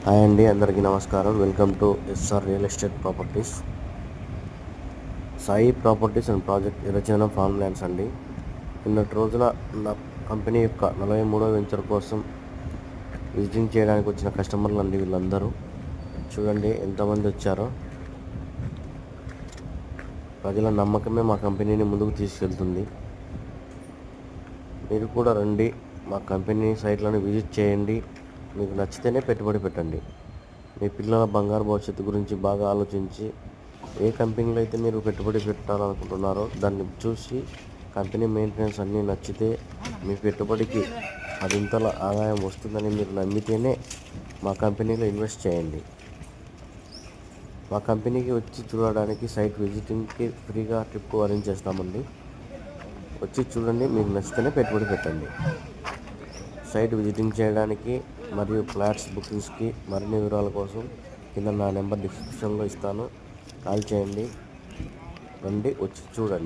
Hi అండి, అందరికీ నమస్కారం. Welcome to SR real estate properties, Sai properties and project ఎర్రచందనం ఫార్మ్ ల్యాండ్స్ అండి. నిన్నటి రోజున నా కంపెనీ యొక్క 43వ వెంచర్ కోసం విజిటింగ్ చేయడానికి వచ్చిన కస్టమర్లు అండి వీళ్ళందరూ. చూడండి ఎంతమంది వచ్చారో. ప్రజల నమ్మకమే మా కంపెనీని ముందుకు తీసుకెళ్తుంది. మీరు కూడా రండి, మా కంపెనీ సైట్లను విజిట్ చేయండి. మీకు నచ్చితేనే పెట్టుబడి పెట్టండి. మీ పిల్లల బంగారు భవిష్యత్తు గురించి బాగా ఆలోచించి ఏ కంపెనీలో అయితే మీరు పెట్టుబడి పెట్టాలనుకుంటున్నారో దాన్ని చూసి కంపెనీ మెయింటెనెన్స్ అన్నీ నచ్చితే మీ పెట్టుబడికి పదింతల ఆదాయం వస్తుందని మీరు నమ్మితేనే మా కంపెనీలో ఇన్వెస్ట్ చేయండి. మా కంపెనీకి వచ్చి చూడడానికి సైట్ విజిటింగ్కి ఫ్రీగా ట్రిప్ అరేంజ్ చేస్తామండి. వచ్చి చూడండి, మీకు నచ్చితేనే పెట్టుబడి పెట్టండి. సైట్ విజిటింగ్ చేయడానికి మరియు ఫ్లాట్స్ బుకింగ్స్కి మరిన్ని వివరాల కోసం కింద నా నెంబర్ డిస్క్రిప్షన్లో ఇస్తాను. కాల్ చేయండి. రండి, వచ్చి చూడండి.